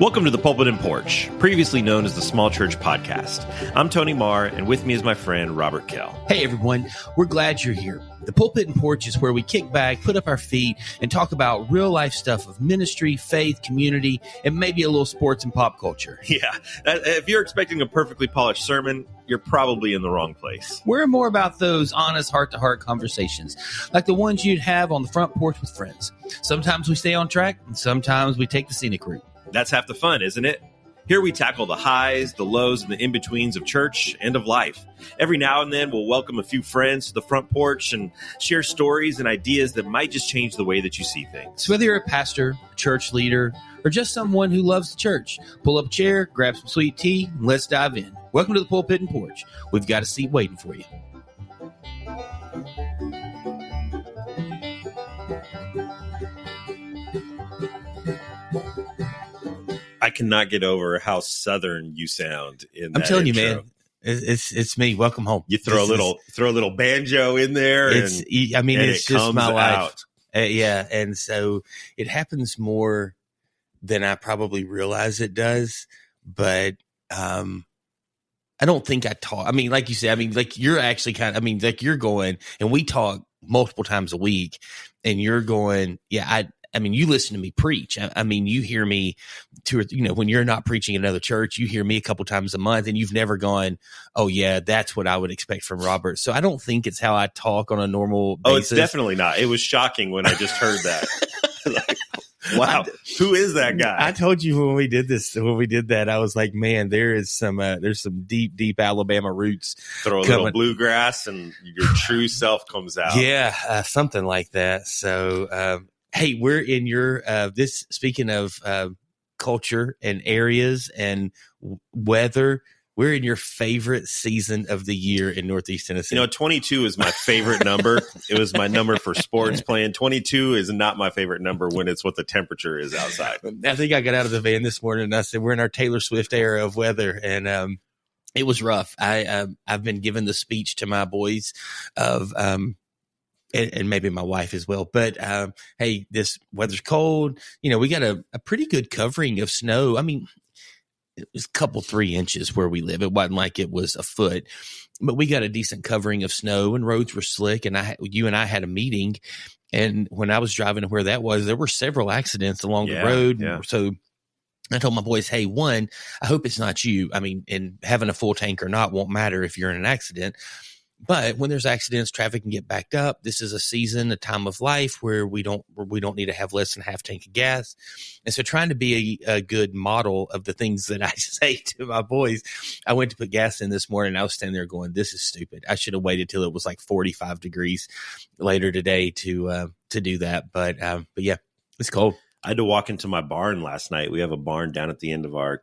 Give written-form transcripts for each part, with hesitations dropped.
Welcome to the Pulpit Porch, previously known as the Small Church Podcast. I'm Tony Marr, and with me is my friend Robert Kell. Hey everyone, we're glad you're here. The Pulpit Porch is where we kick back, put up our feet, and talk about real life stuff of ministry, faith, community, and maybe a little sports and pop culture. Yeah, if you're expecting a perfectly polished sermon, you're probably in the wrong place. We're more about those honest heart-to-heart conversations, like the ones you'd have on the front porch with friends. Sometimes we stay on track, and sometimes we take the scenic route. That's half the fun, isn't it? Here we tackle the highs, the lows, and the in-betweens of church and of life. Every now and then, we'll welcome a few friends to the front porch and share stories and ideas that might just change the way that you see things. So whether you're a pastor, a church leader, or just someone who loves the church, pull up a chair, grab some sweet tea, and let's dive in. Welcome to the Pulpit and Porch. We've got a seat waiting for you. I cannot get over how Southern you sound in that I'm telling intro. you, man, it's me. Welcome home. You throw a little banjo in there. It's just my life. Out. Yeah, and so it happens more than I probably realize it does. But I don't think I talk. I mean, like you said, I mean, like you're actually you're going, and we talk multiple times a week, and you're going, yeah, I mean, you listen to me preach. I mean, you hear me when you're not preaching at another church, you hear me a couple times a month, and you've never gone, oh yeah, that's what I would expect from Robert. So I don't think it's how I talk on a normal basis. Oh, it's definitely not. It was shocking when I just heard that. Like, wow, who is that guy? I told you when we did that, I was like, man, there's some deep Alabama roots. Throw a little bluegrass, and your true self comes out. Yeah, something like that. So. Hey, we're in your speaking of culture and areas and weather, we're in your favorite season of the year in Northeast Tennessee. 22 is my favorite number. It was my number for sports playing. 22 is not my favorite number when it's what the temperature is outside. I think I got out of the van this morning and I said, we're in our Taylor Swift era of weather. And it was rough. I've been giving the speech to my boys of and maybe my wife as well. But, hey, this weather's cold. We got a pretty good covering of snow. I mean, it was a couple 3 inches where we live. It wasn't like it was a foot, but we got a decent covering of snow and roads were slick. And you and I had a meeting. And when I was driving to where that was, there were several accidents along the road. Yeah. So I told my boys, hey, one, I hope it's not you. I mean, and having a full tank or not won't matter if you're in an accident. But when there's accidents, traffic can get backed up. This is a season, a time of life where we don't need to have less than half tank of gas. And so trying to be a good model of the things that I say to my boys, I went to put gas in this morning. And I was standing there going, this is stupid. I should have waited till it was like 45 degrees later today to do that. But yeah, it's cold. I had to walk into my barn last night. We have a barn down at the end of our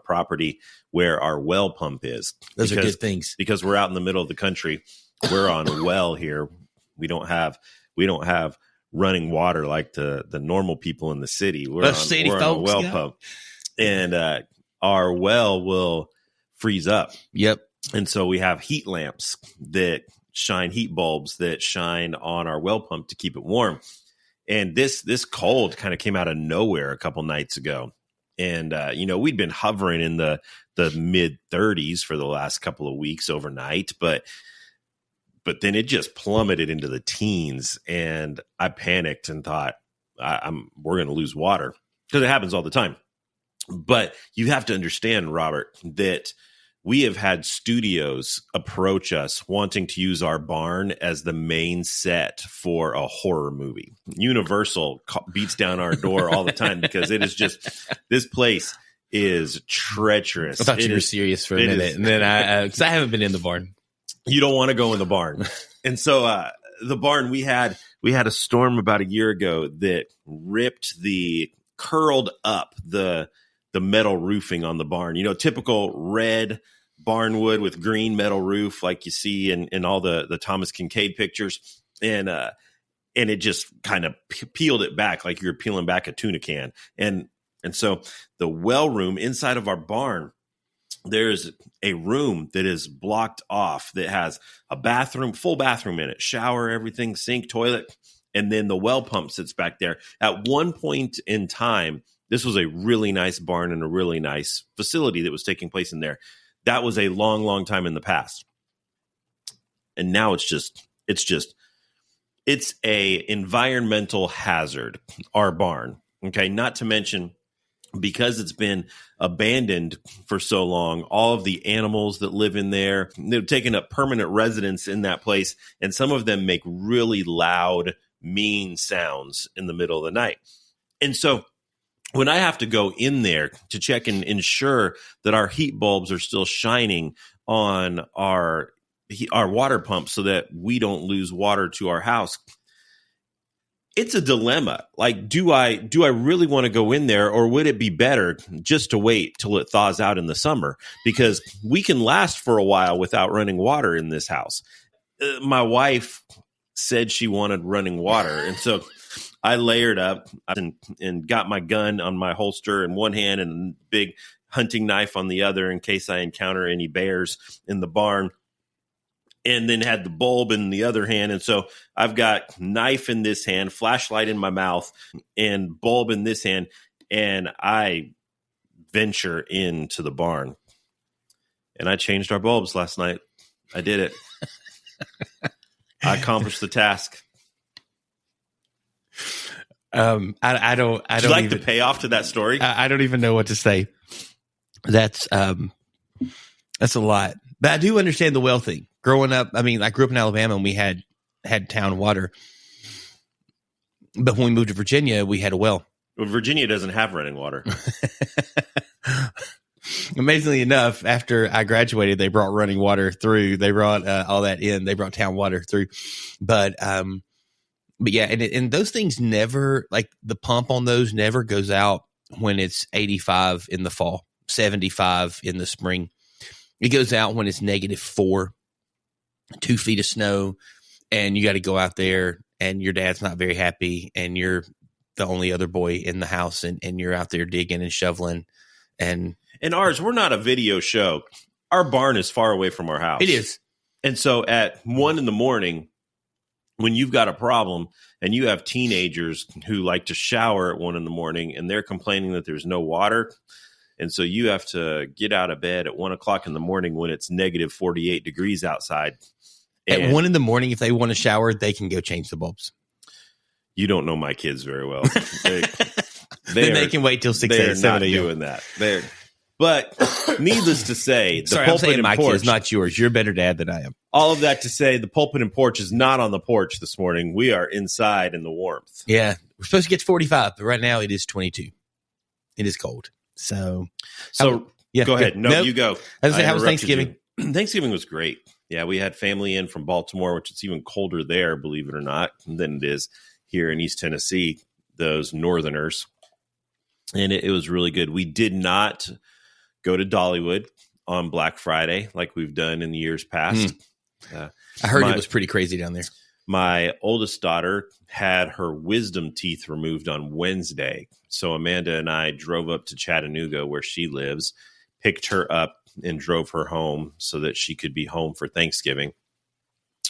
property where our well pump is. Those are good things. Because we're out in the middle of the country. We're on a well here. We don't have running water like the normal people in the city. We're on a well pump. And our well will freeze up. Yep. And so we have heat lamps that shine, heat bulbs that shine on our well pump to keep it warm. And this cold kind of came out of nowhere a couple nights ago. And, we'd been hovering in the mid 30s for the last couple of weeks overnight, but then it just plummeted into the teens. And I panicked and thought, we're going to lose water, because it happens all the time. But you have to understand, Robert, that we have had studios approach us wanting to use our barn as the main set for a horror movie. Universal beats down our door all the time because it is just, this place is treacherous. I thought you were serious for a minute. And then because I haven't been in the barn. You don't want to go in the barn. And so the barn, we had a storm about a year ago that curled up the metal roofing on the barn. Typical red barnwood with green metal roof like you see in all the Thomas Kincaid pictures. And it just kind of peeled it back like you're peeling back a tuna can. And so the well room inside of our barn, there's a room that is blocked off that has a bathroom, full bathroom in it, shower, everything, sink, toilet. And then the well pump sits back there. At one point in time, This was a really nice barn and a really nice facility that was taking place in there. That was a long, long time in the past. And now it's a environmental hazard, our barn. Okay. Not to mention, because it's been abandoned for so long, all of the animals that live in there, they've taken up permanent residence in that place. And some of them make really loud, mean sounds in the middle of the night. And so when I have to go in there to check and ensure that our heat bulbs are still shining on our water pump so that we don't lose water to our house, it's a dilemma. Like, do I really want to go in there, or would it be better just to wait till it thaws out in the summer? Because we can last for a while without running water in this house. My wife said she wanted running water. And so I layered up and got my gun on my holster in one hand and a big hunting knife on the other in case I encounter any bears in the barn. And then had the bulb in the other hand. And so I've got knife in this hand, flashlight in my mouth, and bulb in this hand. And I venture into the barn. And I changed our bulbs last night. I did it. I accomplished the task. I don't Would you like the payoff to that story? I don't even know what to say. That's a lot. But I do understand the well thing. Growing up, I mean, I grew up in Alabama and we had town water. But when we moved to Virginia, we had a well. Well, Virginia doesn't have running water. Amazingly enough, after I graduated, they brought running water through. They brought all that in. They brought town water through. But yeah, and those things never, like the pump on those never goes out when it's 85 in the fall, 75 in the spring. It goes out when it's -4, 2 feet of snow, and you got to go out there, and your dad's not very happy, and you're the only other boy in the house, and you're out there digging and shoveling. And ours, we're not a video show. Our barn is far away from our house. It is. And so at 1 a.m, when you've got a problem and you have teenagers who like to shower at 1 a.m. and they're complaining that there's no water, and so you have to get out of bed at 1 o'clock in the morning when it's -48 degrees outside. At 1 a.m, if they want to shower, they can go change the bulbs. You don't know my kids very well. They can wait till 6 a.m. They're not doing that. But needless to say, sorry, I'm saying my kids, not yours. You're a better dad than I am. All of that to say, the Pulpit and Porch is not on the porch this morning. We are inside in the warmth. Yeah, we're supposed to get to 45, but right now it is 22. It is cold. So yeah, go ahead. No, you go. How was Thanksgiving? Thanksgiving was great. Yeah, we had family in from Baltimore, which is even colder there, believe it or not, than it is here in East Tennessee, those northerners. And it was really good. We did not go to Dollywood on Black Friday like we've done in the years past. I heard it was pretty crazy down there. My oldest daughter had her wisdom teeth removed on Wednesday. So Amanda and I drove up to Chattanooga, where she lives, picked her up and drove her home so that she could be home for Thanksgiving.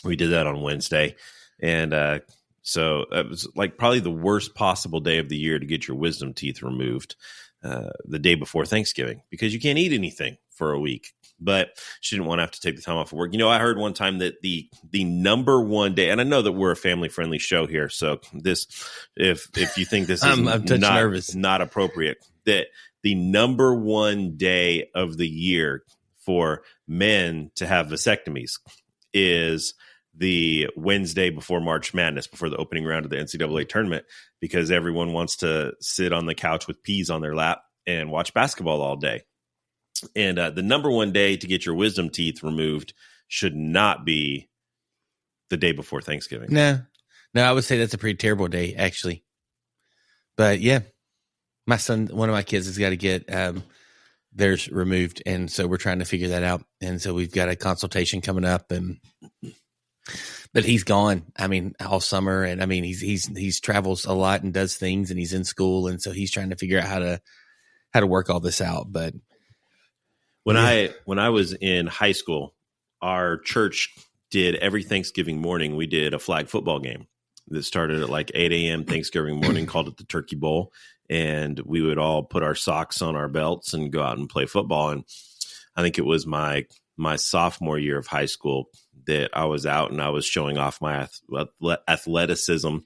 We did that on Wednesday. And so it was like probably the worst possible day of the year to get your wisdom teeth removed, the day before Thanksgiving, because you can't eat anything for a week. But she didn't want to have to take the time off of work. You know, I heard one time that the number one day, and I know that we're a family friendly show here, so this, if you think this is not appropriate, that the number one day of the year for men to have vasectomies is the Wednesday before March Madness, before the opening round of the NCAA tournament, because everyone wants to sit on the couch with peas on their lap and watch basketball all day. And the number one day to get your wisdom teeth removed should not be the day before Thanksgiving. No, I would say that's a pretty terrible day, actually. But yeah, my son, one of my kids has got to get theirs removed. And so we're trying to figure that out. And so we've got a consultation coming up, but he's gone. I mean, all summer. And I mean, he's travels a lot and does things, and he's in school. And so he's trying to figure out how to work all this out. But when I was in high school, our church did every Thanksgiving morning, we did a flag football game. that started at like 8 a.m. Thanksgiving morning, called it the Turkey Bowl. And we would all put our socks on our belts and go out and play football. And I think it was my sophomore year of high school that I was out and I was showing off my athleticism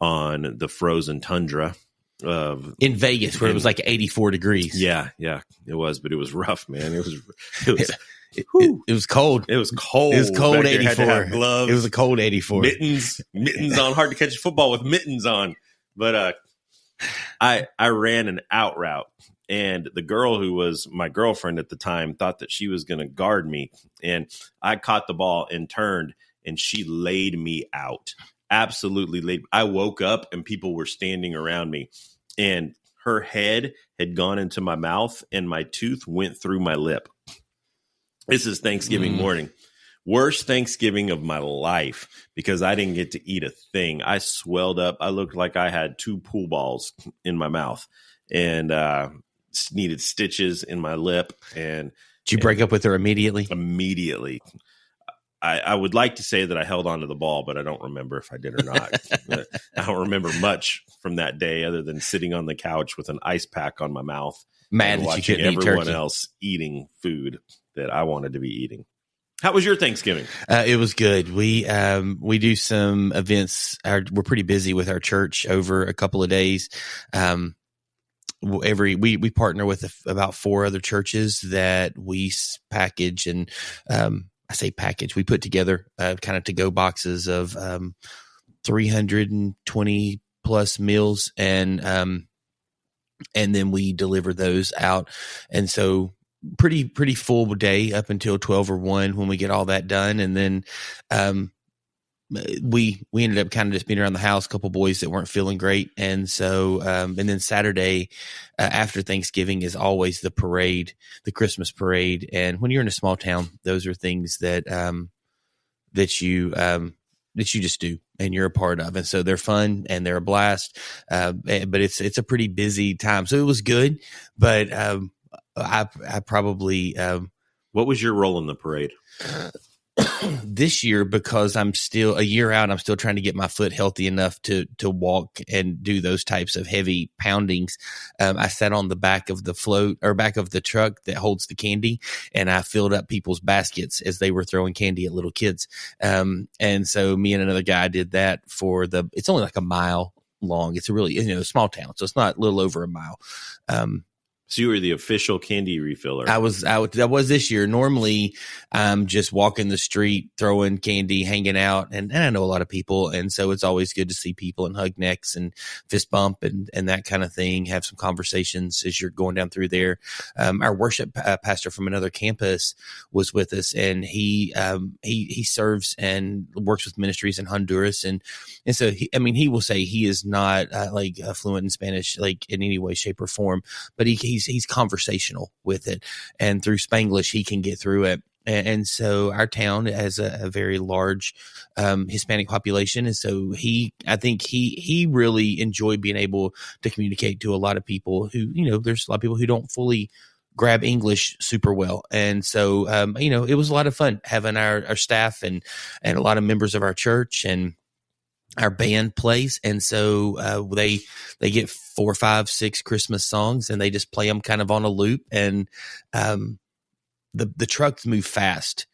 on the frozen tundra in Vegas, where it was like 84 degrees. Yeah, it was, but it was rough, man. It was cold. It was cold. It was cold 84. Gloves. It was a cold 84. Mittens on. Hard to catch a football with mittens on. But I ran an out route, and the girl who was my girlfriend at the time thought that she was going to guard me, and I caught the ball and turned, and she laid me out. Absolutely laid. I woke up and people were standing around me, and her head had gone into my mouth and my tooth went through my lip. This is Thanksgiving morning. Worst Thanksgiving of my life because I didn't get to eat a thing. I swelled up. I looked like I had 2 pool balls in my mouth and needed stitches in my lip. And did you break up with her immediately? Immediately. I would like to say that I held onto the ball, but I don't remember if I did or not. I don't remember much from that day other than sitting on the couch with an ice pack on my mouth. Mad and that you watching couldn't eat everyone turkey. else eating food that I wanted to be eating. How was your Thanksgiving? It was good. We do some events. We're pretty busy with our church over a couple of days. We partner with about 4 other churches that we package and I say package. We put together kind of to-go boxes of 320 plus meals, and then we deliver those out. And so pretty full day up until 12 or 1 when we get all that done. And then we ended up kind of just being around the house, a couple boys that weren't feeling great. And so and then Saturday after Thanksgiving is always the parade, the Christmas parade. And when you're in a small town, those are things that you just do and you're a part of. And so they're fun and they're a blast. But it's a pretty busy time. So it was good, but I probably what was your role in the parade? This year, because I'm still a year out, I'm still trying to get my foot healthy enough to walk and do those types of heavy poundings. I sat on the back of the float or back of the truck that holds the candy, and I filled up people's baskets as they were throwing candy at little kids. And so me and another guy did that it's only like a mile long. It's a really, small town. So it's not a little over a mile. So you were the official candy refiller. I was this year. Normally, I'm just walking the street, throwing candy, hanging out, and I know a lot of people, and so it's always good to see people and hug necks and fist bump and that kind of thing. Have some conversations as you're going down through there. Our worship pastor from another campus was with us, and he serves and works with ministries in Honduras, and so he will say he is not like fluent in Spanish, like in any way, shape, or form, but he's conversational with it, and through Spanglish he can get through it. And so our town has a very large Hispanic population, and so I think he really enjoyed being able to communicate to a lot of people who, there's a lot of people who don't fully grab English super well. And so it was a lot of fun having our staff and a lot of members of our church and our band plays. And so they get 4, 5, 6 Christmas songs, and they just play them kind of on a loop. And the trucks move fast.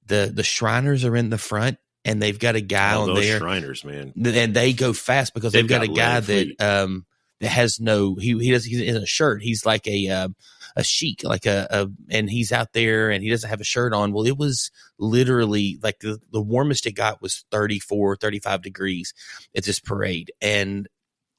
The Shriners are in the front, and they've got a guy on there. Shriners, man, and they go fast because they've got a guy that has no. He's in a shirt. He's like a sheik, like and he's out there and he doesn't have a shirt on. Well, it was literally like the warmest it got was 34, 35 degrees at this parade. And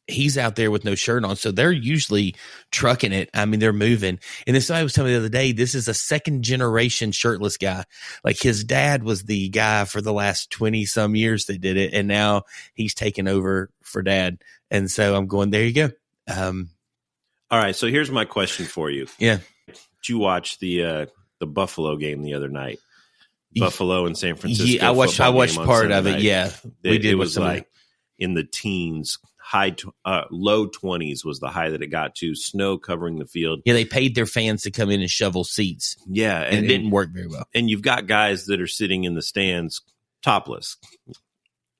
he's out there with no shirt on. So they're usually trucking it. I mean, they're moving. And then somebody was telling me the other day, this is a 2nd generation shirtless guy. Like his dad was the guy for the last 20 some years that did it. And now he's taken over for dad. And so I'm going, there you go. All right, so here's my question for you. Yeah. Did you watch the Buffalo game the other night? Buffalo and San Francisco. Yeah, I watched part of it. Yeah, we did. It was like in the teens, low 20s was the high that it got to. Snow covering the field. Yeah, they paid their fans to come in and shovel seats. Yeah, and it didn't work very well. And you've got guys that are sitting in the stands topless.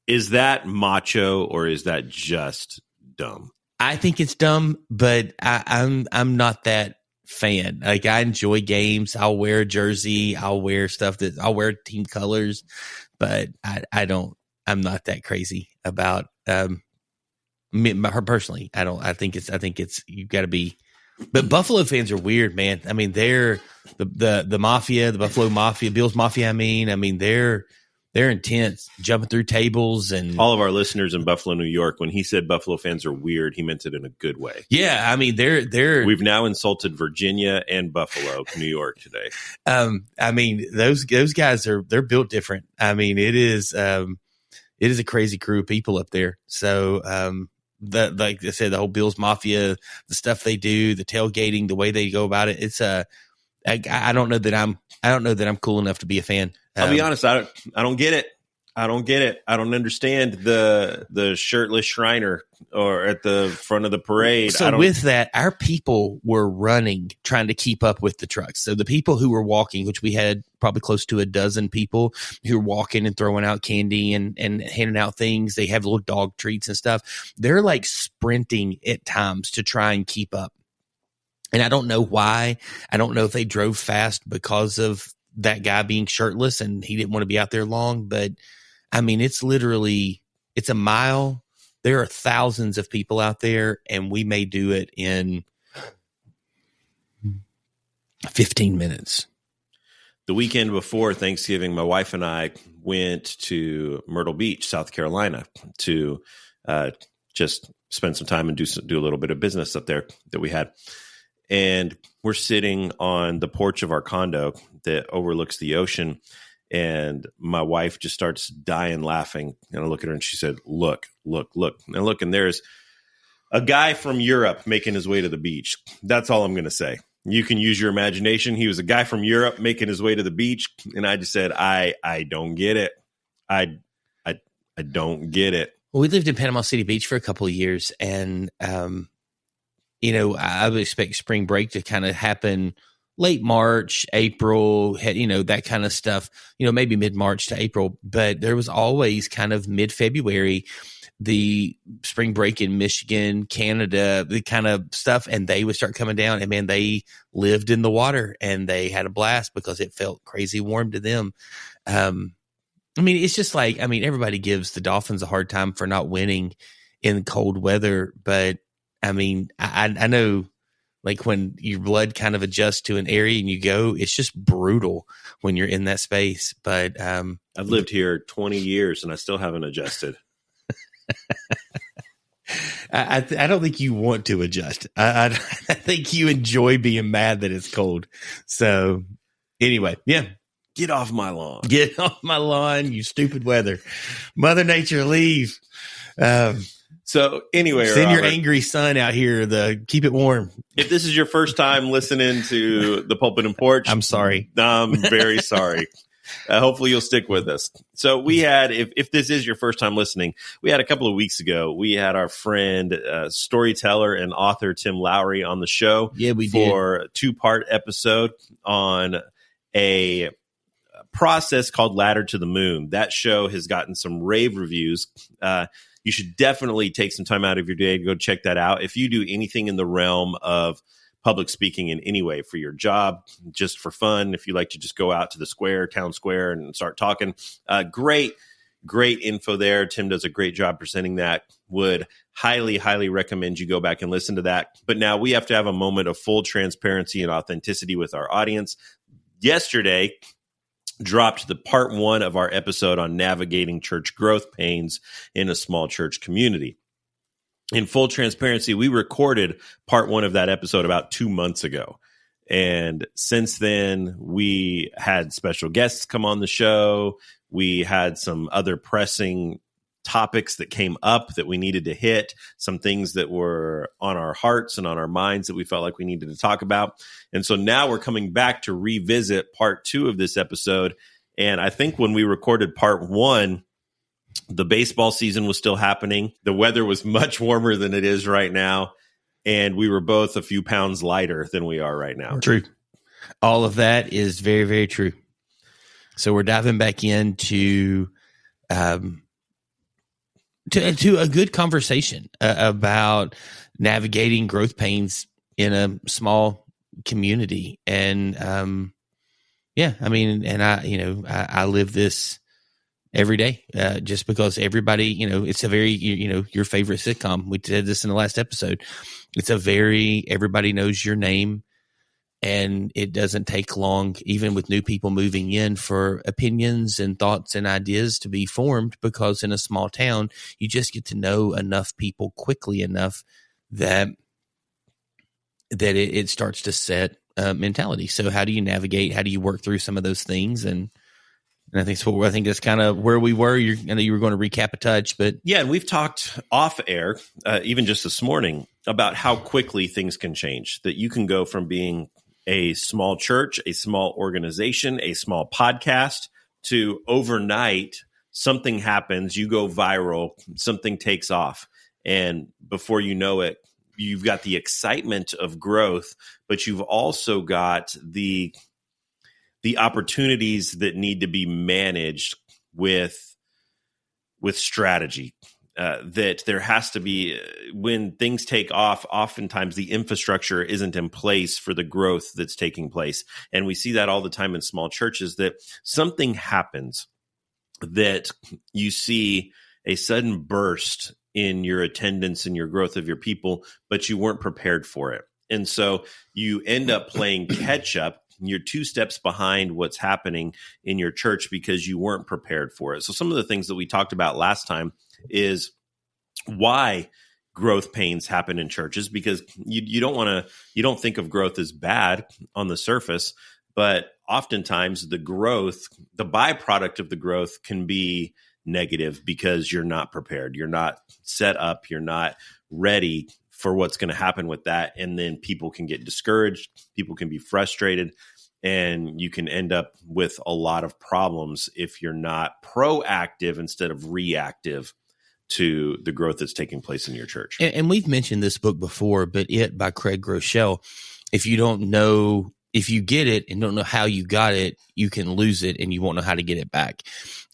Is that macho or is that just dumb? I think it's dumb, but I'm not that fan. Like, I enjoy games. I'll wear a jersey. I'll wear team colors, but I'm not that crazy about her personally. I think it's you've got to be. But Buffalo fans are weird, man. I mean, they're the mafia, the Buffalo Mafia, Bills Mafia. I mean, they're intense, jumping through tables. And all of our listeners in Buffalo, New York, when he said Buffalo fans are weird, he meant it in a good way. Yeah, I mean, they're. We've now insulted Virginia and Buffalo, New York today. I mean, those guys they're built different. I mean, it is a crazy crew of people up there. So, like I said, the whole Bills Mafia, the stuff they do, the tailgating, the way they go about it. It's I don't know that I'm cool enough to be a fan. I'll be honest. I don't get it. I don't understand the shirtless Shriner or at the front of the parade. So with that, our people were running, trying to keep up with the trucks. So the people who were walking, which we had probably close to a dozen people who were walking and throwing out candy and handing out things. They have little dog treats and stuff. They're like sprinting at times to try and keep up. And I don't know why. I don't know if they drove fast because of that guy being shirtless and he didn't want to be out there long. But I mean, it's a mile. There are thousands of people out there, and we may do it in 15 minutes. The weekend before Thanksgiving, my wife and I went to Myrtle Beach, South Carolina, to just spend some time and do a little bit of business up there that we had. And we're sitting on the porch of our condo that overlooks the ocean. And my wife just starts dying laughing. And I look at her and she said, look. And there's a guy from Europe making his way to the beach. That's all I'm going to say. You can use your imagination. He was a guy from Europe making his way to the beach. And I just said, I don't get it. I don't get it. Well, we lived in Panama City Beach for a couple of years. And, I would expect spring break to kind of happen late March, April, that kind of stuff, maybe mid-March to April. But there was always kind of mid-February, the spring break in Michigan, Canada, the kind of stuff. And they would start coming down. And man, they lived in the water and they had a blast because it felt crazy warm to them. It's just like, everybody gives the Dolphins a hard time for not winning in cold weather. But I know, like, when your blood kind of adjusts to an area and you go, it's just brutal when you're in that space. But I've lived here 20 years and I still haven't adjusted. I don't think you want to adjust. I think you enjoy being mad that it's cold. So anyway, yeah. Get off my lawn. Get off my lawn, you stupid weather. Mother Nature, leave. So anyway, send Robert, your angry son out here to keep it warm. If this is your first time listening to the Pulpit Porch, I'm sorry. I'm very sorry. Hopefully you'll stick with us. So we had, if this is your first time listening, we had a couple of weeks ago, we had our friend, storyteller and author Tim Lowry on the show. Yeah, we did. For a 2-part episode on a process called Ladder to the Moon. That show has gotten some rave reviews. You should definitely take some time out of your day to go check that out. If you do anything in the realm of public speaking in any way for your job, just for fun, if you like to just go out to the town square and start talking, great info there. Tim does a great job presenting that. Would highly, highly recommend you go back and listen to that. But now we have to have a moment of full transparency and authenticity with our audience. Yesterday, dropped the part 1 of our episode on navigating church growth pains in a small church community. In full transparency, we recorded part 1 of that episode about 2 months ago. And since then, we had special guests come on the show. We had some other pressing topics that came up that we needed to hit, some things that were on our hearts and on our minds that we felt like we needed to talk about. And so now we're coming back to revisit part 2 of this episode. And I think when we recorded part 1, the baseball season was still happening. The weather was much warmer than it is right now. And we were both a few pounds lighter than we are right now. True. All of that is very, very true. So we're diving back into to a good conversation about navigating growth pains in a small community. And yeah, I mean, and I live this every day, just because everybody, it's a very, your favorite sitcom. We did this in the last episode. It's everybody knows your name, and it doesn't take long, even with new people moving in, for opinions and thoughts and ideas to be formed, because in a small town, you just get to know enough people quickly enough that it starts to set mentality. So how do you navigate? How do you work through some of those things? And I think that's kind of where we were. I know you were going to recap a touch, but yeah, and we've talked off air, even just this morning, about how quickly things can change. That you can go from being a small church, a small organization, a small podcast, to overnight something happens, you go viral, something takes off, and before you know it, you've got the excitement of growth, but you've also got the opportunities that need to be managed with strategy. That there has to be, when things take off, oftentimes the infrastructure isn't in place for the growth that's taking place. And we see that all the time in small churches, that something happens that you see a sudden burst in your attendance and your growth of your people, but you weren't prepared for it. And so you end up playing catch up. You're 2 steps behind what's happening in your church because you weren't prepared for it. So some of the things that we talked about last time is why growth pains happen in churches, because you don't think of growth as bad on the surface, but oftentimes the byproduct of the growth can be negative because you're not prepared. You're not set up. You're not ready for what's going to happen with that. And then people can get discouraged. People can be frustrated, and you can end up with a lot of problems if you're not proactive instead of reactive to the growth that's taking place in your church. And we've mentioned this book before, but It by Craig Groeschel. If you get it and don't know how you got it, you can lose it and you won't know how to get it back.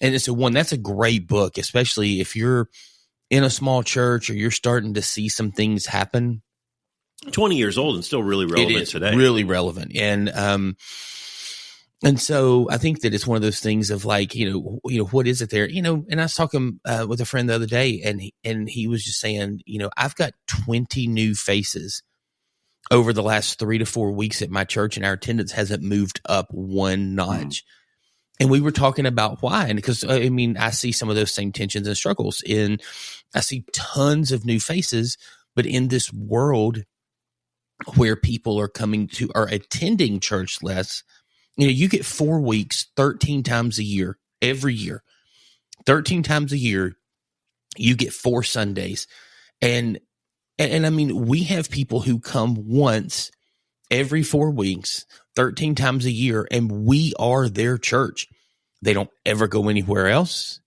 And it's that's a great book, especially if you're in a small church or you're starting to see some things happen. 20 years old and still really relevant today. Really relevant. And so I think that it's one of those things of like, what is it there? And I was talking with a friend the other day, and he was just saying, I've got 20 new faces over the last 3 to 4 weeks at my church, and our attendance hasn't moved up one notch. And we were talking about why. And because, I see some of those same tensions and struggles, and I see tons of new faces, but in this world where people are attending church less, you get 4 weeks, 13 times a year, every year, 13 times a year, you get 4 Sundays. And we have people who come once every 4 weeks, 13 times a year, and we are their church. They don't ever go anywhere else,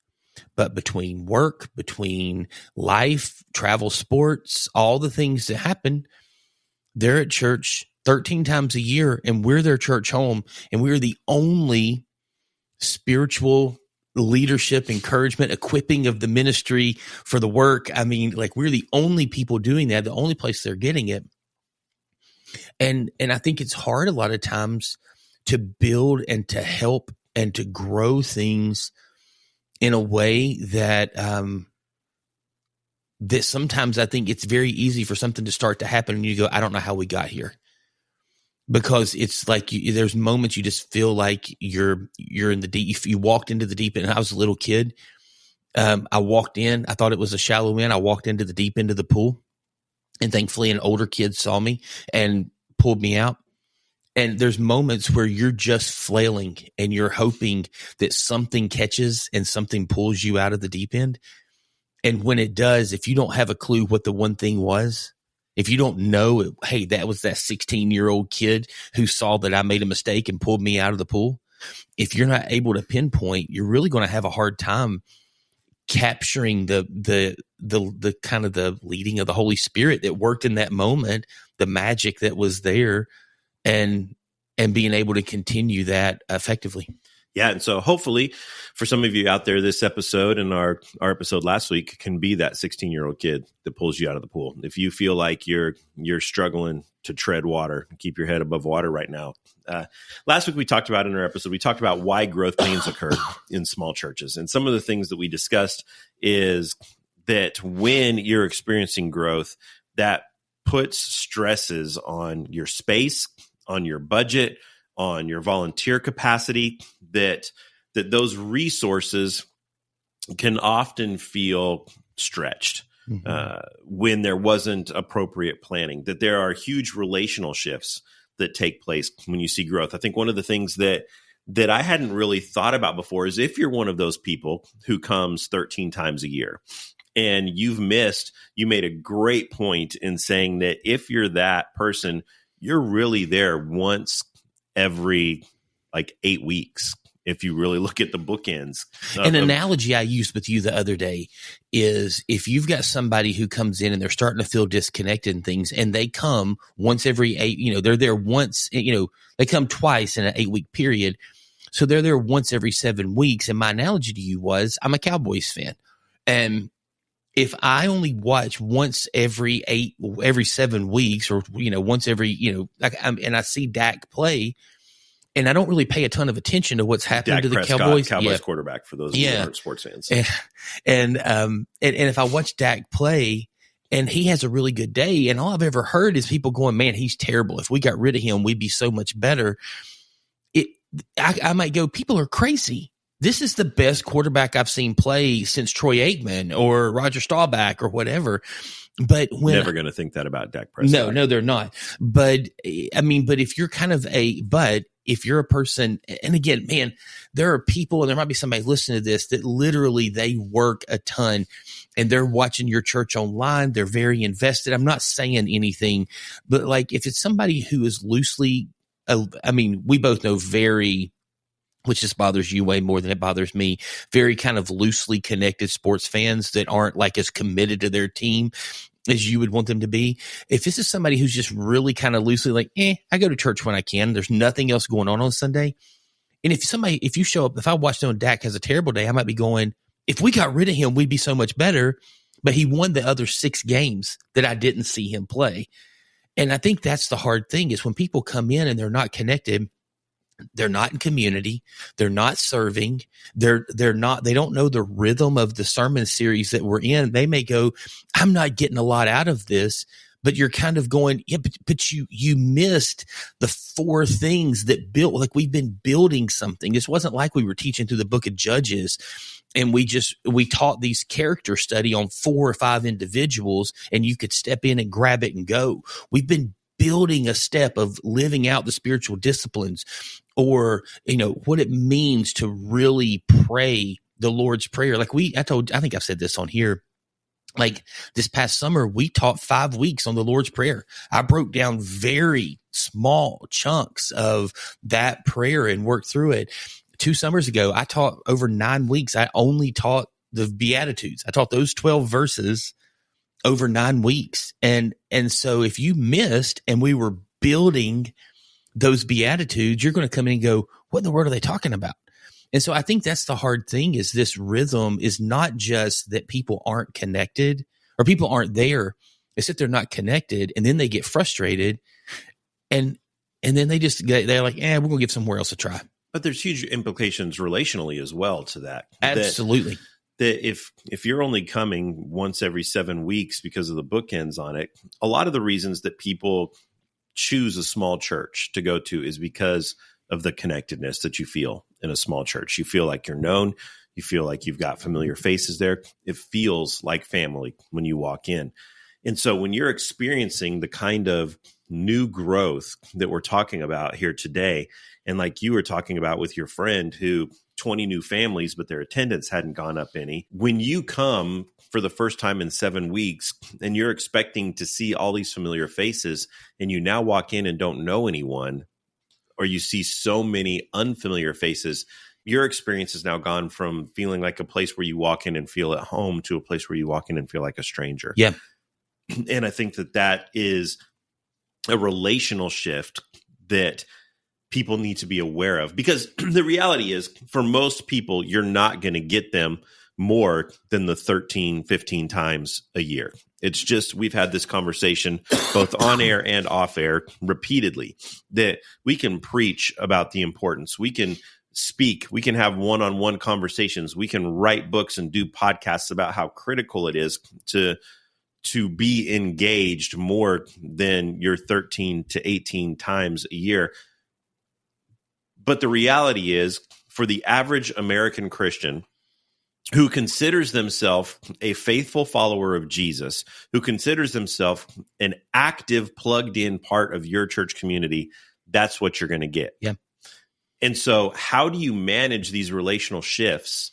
but between work, between life, travel, sports, all the things that happen, they're at church 13 times a year, and we're their church home, and we're the only spiritual leadership, encouragement, equipping of the ministry for the work. We're the only people doing that, the only place they're getting it. And I think it's hard a lot of times to build and to help and to grow things in a way that that sometimes I think it's very easy for something to start to happen and you go, I don't know how we got here. Because it's like there's moments you just feel like you're in the deep. You walked into the deep end. I was a little kid. I walked in. I thought it was a shallow end. I walked into the deep end of the pool, and thankfully an older kid saw me and pulled me out. And there's moments where you're just flailing and you're hoping that something catches and something pulls you out of the deep end. And when it does, if you don't have a clue what the one thing was, if you don't know, hey, that was that 16-year-old kid who saw that I made a mistake and pulled me out of the pool. If you're not able to pinpoint, you're really going to have a hard time capturing the kind of the leading of the Holy Spirit that worked in that moment, the magic that was there, and being able to continue that effectively. Yeah. And so hopefully for some of you out there, this episode and our episode last week can be that 16-year-old kid that pulls you out of the pool. If you feel like you're struggling to tread water, keep your head above water right now. Last week we talked about in our episode, we talked about why growth pains occur in small churches. And some of the things that we discussed is that when you're experiencing growth, that puts stresses on your space, on your budget, on your volunteer capacity, that those resources can often feel stretched when there wasn't appropriate planning, that there are huge relational shifts that take place when you see growth. I think one of the things that I hadn't really thought about before is if you're one of those people who comes 13 times a year and you made a great point in saying that if you're that person, you're really there once every like 8 weeks. If you really look at the bookends. An analogy I used with you the other day is if you've got somebody who comes in and they're starting to feel disconnected and things, and they come once every 8, they're there once, they come twice in an 8-week period. So they're there once every 7 weeks. And my analogy to you was I'm a Cowboys fan. And if I only watch once every 7 weeks or, once every, and I see Dak play, and I don't really pay a ton of attention to what's happening Dak to the Prescott, Cowboys quarterback for those who aren't sports fans. And if I watch Dak play and he has a really good day, and all I've ever heard is people going, man, he's terrible. If we got rid of him, we'd be so much better. I might go, people are crazy. This is the best quarterback I've seen play since Troy Aikman or Roger Staubach or whatever. But never going to think that about Dak Prescott. No, they're not. But if you're if you're a person, and again, man, there are people, and there might be somebody listening to this that literally they work a ton and they're watching your church online. They're very invested. I'm not saying anything, but like if it's somebody who is loosely, we both know which just bothers you way more than it bothers me, very kind of loosely connected sports fans that aren't like as committed to their team as you would want them to be. If this is somebody who's just really kind of loosely like, I go to church when I can, there's nothing else going on Sunday. And if you show up, if I watch them, Dak has a terrible day, I might be going, if we got rid of him, we'd be so much better. But he won the other 6 games that I didn't see him play. And I think that's the hard thing is when people come in and they're not connected, they're not in community. They're not serving. They don't know the rhythm of the sermon series that we're in. They may go, I'm not getting a lot out of this, but you're kind of going, yeah, but you missed the 4 things that built, like we've been building something. This wasn't like we were teaching through the book of Judges and we taught these character study on 4 or 5 individuals and you could step in and grab it and go. We've been building a step of living out the spiritual disciplines or, what it means to really pray the Lord's Prayer. Like I think I've said this on here, like this past summer, we taught 5 weeks on the Lord's Prayer. I broke down very small chunks of that prayer and worked through it. 2 summers ago, I taught over 9 weeks. I only taught the Beatitudes. I taught those 12 verses over 9 weeks. And so if you missed and we were building those Beatitudes, you're going to come in and go, what in the world are they talking about? And so I think that's the hard thing is this rhythm is not just that people aren't connected or people aren't there. It's that they're not connected and then they get frustrated and then they're like, we're going to give somewhere else a try. But there's huge implications relationally as well to that. Absolutely. That if you're only coming once every 7 weeks because of the bookends on it, a lot of the reasons that people choose a small church to go to is because of the connectedness that you feel in a small church. You feel like you're known. You feel like you've got familiar faces there. It feels like family when you walk in. And so when you're experiencing the kind of new growth that we're talking about here today, and like you were talking about with your friend who 20 new families, but their attendance hadn't gone up any. When you come for the first time in 7 weeks and you're expecting to see all these familiar faces and you now walk in and don't know anyone, or you see so many unfamiliar faces, your experience has now gone from feeling like a place where you walk in and feel at home to a place where you walk in and feel like a stranger. Yeah. And I think that is a relational shift that people need to be aware of? Because the reality is, for most people, you're not going to get them more than the 13, 15 times a year. It's just, we've had this conversation both on air and off air repeatedly, that we can preach about the importance. We can speak. We can have one-on-one conversations. We can write books and do podcasts about how critical it is to be engaged more than your 13 to 18 times a year. But the reality is, for the average American Christian who considers themselves a faithful follower of Jesus, who considers themselves an active, plugged-in part of your church community, that's what you're going to get. Yeah. And so how do you manage these relational shifts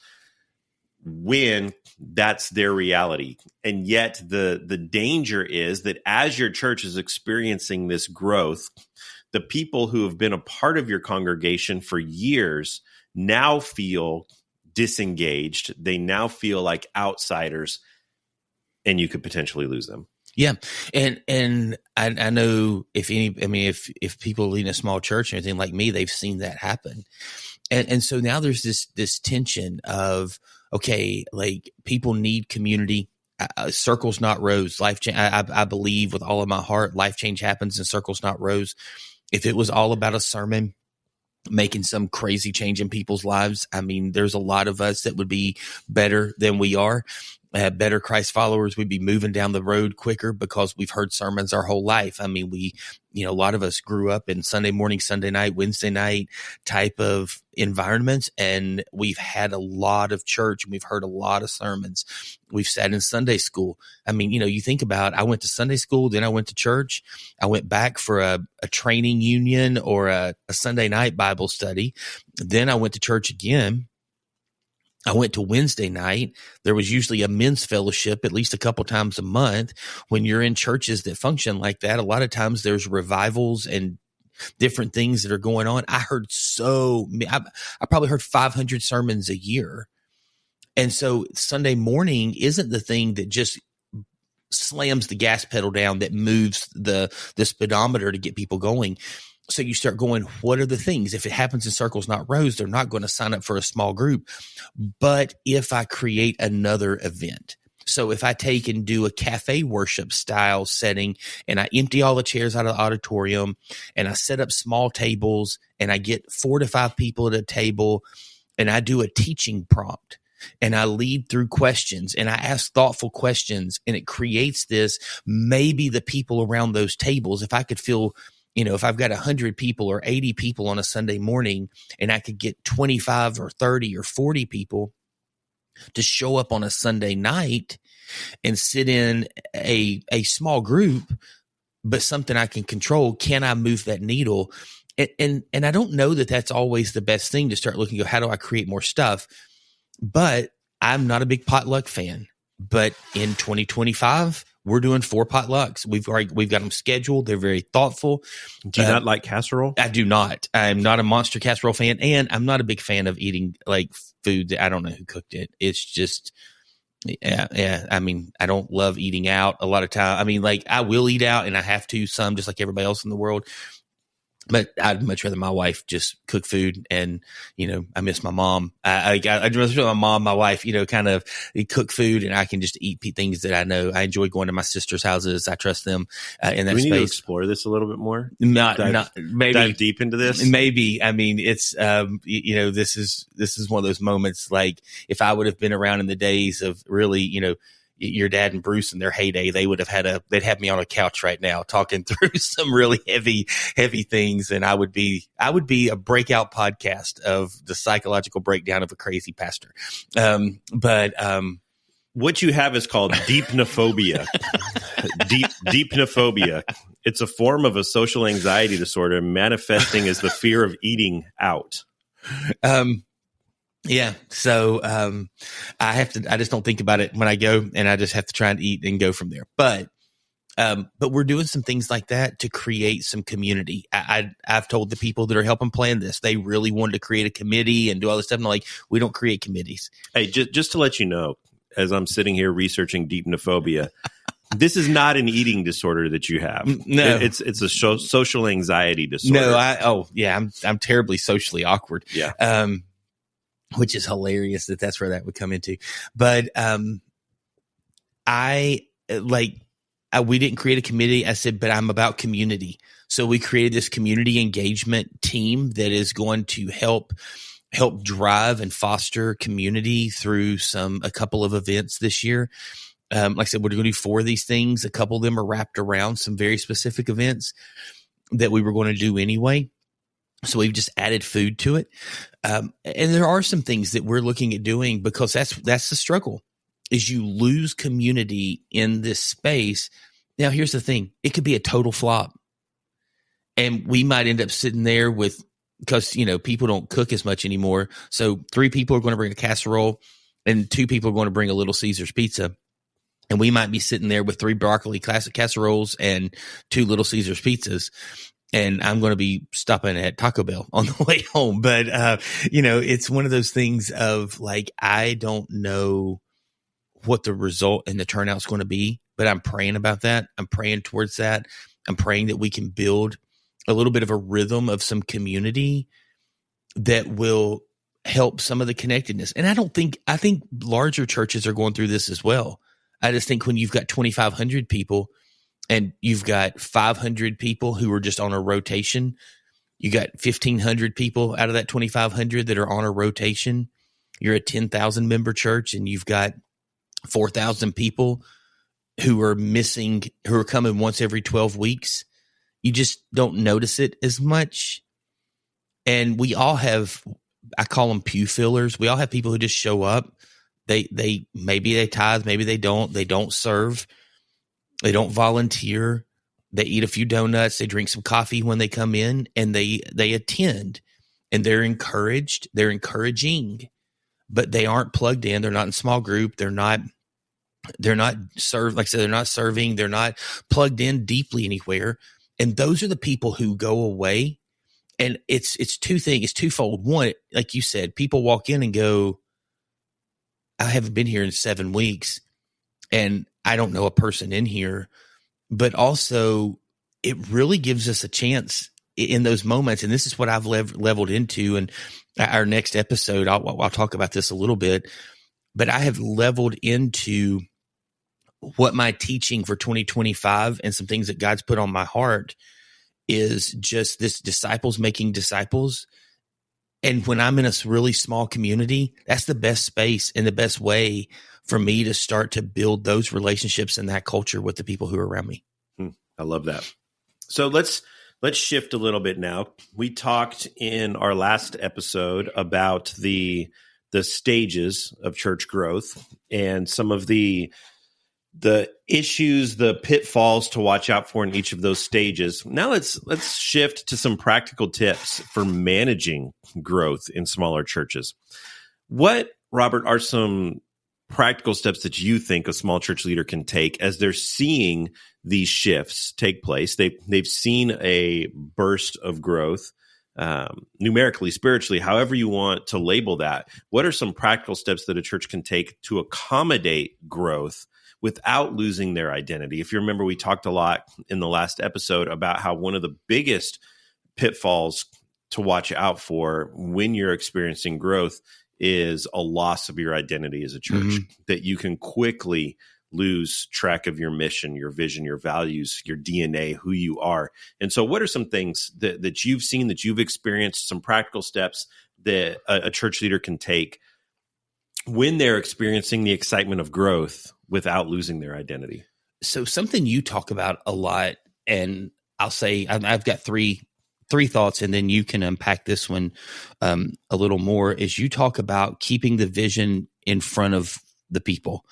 when that's their reality? And yet the danger is that as your church is experiencing this growth, the people who have been a part of your congregation for years now feel disengaged. They now feel like outsiders, and you could potentially lose them. Yeah. And I know if people lead a small church or anything like me, they've seen that happen. And so now there's this tension of, okay, like, people need community. Circles, not rows. Life change. I believe with all of my heart, life change happens in circles, not rows. If it was all about a sermon making some crazy change in people's lives, I mean, there's a lot of us that would be better than we are. Better Christ followers, we'd be moving down the road quicker because we've heard sermons our whole life. I mean, a lot of us grew up in Sunday morning, Sunday night, Wednesday night type of environments, and we've had a lot of church and we've heard a lot of sermons. We've sat in Sunday school. I mean, you think about, I went to Sunday school, then I went to church. I went back for a training union or a Sunday night Bible study. Then I went to church again. I went to Wednesday night. There was usually a men's fellowship at least a couple times a month. When you're in churches that function like that, a lot of times there's revivals and different things that are going on. I probably heard 500 sermons a year. And so Sunday morning isn't the thing that just slams the gas pedal down, that moves the speedometer to get people going. So you start going, what are the things? If it happens in circles, not rows, they're not going to sign up for a small group. But if I create another event, so if I take and do a cafe worship style setting and I empty all the chairs out of the auditorium and I set up small tables and I get 4 to 5 people at a table and I do a teaching prompt and I lead through questions and I ask thoughtful questions, and it creates this, maybe the people around those tables, if I could feel, if I've got 100 people or 80 people on a Sunday morning and I could get 25 or 30 or 40 people to show up on a Sunday night and sit in a small group, but something I can control, can I move that needle? And I don't know that that's always the best thing to start looking at, how do I create more stuff? But I'm not a big potluck fan. But in 2025, we're doing 4 potlucks. We've got them scheduled. They're very thoughtful. Do you not like casserole? I do not. I'm not a monster casserole fan, and I'm not a big fan of eating like food that I don't know who cooked it. It's just, yeah. I mean, I don't love eating out a lot of time. I mean, like, I will eat out, and I have to some, just like everybody else in the world. But I'd much rather my wife just cook food, and, I miss my mom. I'd rather my mom, my wife, kind of cook food, and I can just eat things that I know. I enjoy going to my sister's houses. I trust them in that space. Do we need to explore this a little bit more? Maybe dive deep into this. Maybe. I mean, it's this is one of those moments. Like, if I would have been around in the days of really, your dad and Bruce in their heyday, they'd have me on a couch right now talking through some really heavy things. And I would be a breakout podcast of the psychological breakdown of a crazy pastor. What you have is called deepnophobia. Deepnophobia. It's a form of a social anxiety disorder manifesting as the fear of eating out. Yeah. So, I just don't think about it when I go, and I just have to try and eat and go from there. But we're doing some things like that to create some community. I've told the people that are helping plan this, they really wanted to create a committee and do all this stuff. And I'm like, we don't create committees. Hey, just to let you know, as I'm sitting here researching deepnophobia, This is not an eating disorder that you have. No, it's a social anxiety disorder. No, I'm terribly socially awkward. Yeah. Which is hilarious that's where that would come into. But we didn't create a committee. I said, but I'm about community. So we created this community engagement team that is going to help drive and foster community through a couple of events this year. Like I said, we're going to do 4 of these things. A couple of them are wrapped around some very specific events that we were going to do anyway. So we've just added food to it. And there are some things that we're looking at doing because that's the struggle is you lose community in this space. Now, here's the thing. It could be a total flop. And we might end up sitting there because, people don't cook as much anymore. So 3 people are going to bring a casserole and 2 people are going to bring a Little Caesars pizza. And we might be sitting there with 3 broccoli classic casseroles and 2 Little Caesars pizzas. And I'm going to be stopping at Taco Bell on the way home. But, it's one of those things of I don't know what the result and the turnout's going to be, but I'm praying about that. I'm praying towards that. I'm praying that we can build a little bit of a rhythm of some community that will help some of the connectedness. And I think larger churches are going through this as well. I just think when you've got 2,500 people and you've got 500 people who are just on a rotation, you got 1,500 people out of that 2,500 that are on a rotation. You're a 10,000 member church and you've got 4,000 people who are coming once every 12 weeks. You just don't notice it as much. And we all have, I call them pew fillers. We all have people who just show up. Maybe they tithe, maybe they don't serve. They don't volunteer. They eat a few donuts. They drink some coffee when they come in and they attend and they're encouraged. They're encouraging, but they aren't plugged in. They're not in small group. They're not served. Like I said, they're not serving. They're not plugged in deeply anywhere. And those are the people who go away. And it's two things. It's twofold. One, like you said, people walk in and go, I haven't been here in 7 weeks and I don't know a person in here, but also it really gives us a chance in those moments. And this is what I've leveled into. And our next episode, I'll talk about this a little bit, but I have leveled into what my teaching for 2025 and some things that God's put on my heart is just this disciples making disciples. And when I'm in a really small community, that's the best space and the best way for me to start to build those relationships and that culture with the people who are around me. I love that. So let's shift a little bit now. We talked in our last episode about the stages of church growth and some of the issues, the pitfalls to watch out for in each of those stages. Now let's shift to some practical tips for managing growth in smaller churches. What, Robert, are some practical steps that you think a small church leader can take as they're seeing these shifts take place? They've seen a burst of growth, numerically, spiritually, however you want to label that. What are some practical steps that a church can take to accommodate growth without losing their identity? If you remember, we talked a lot in the last episode about how one of the biggest pitfalls to watch out for when you're experiencing growth is a loss of your identity as a church, that you can quickly lose track of your mission, your vision, your values, your DNA, who you are. And so what are some things that you've seen, that you've experienced, some practical steps that a church leader can take when they're experiencing the excitement of growth without losing their identity? So something you talk about a lot, and I'll say I've got three thoughts, and then you can unpack this one a little more, is you talk about keeping the vision in front of the people,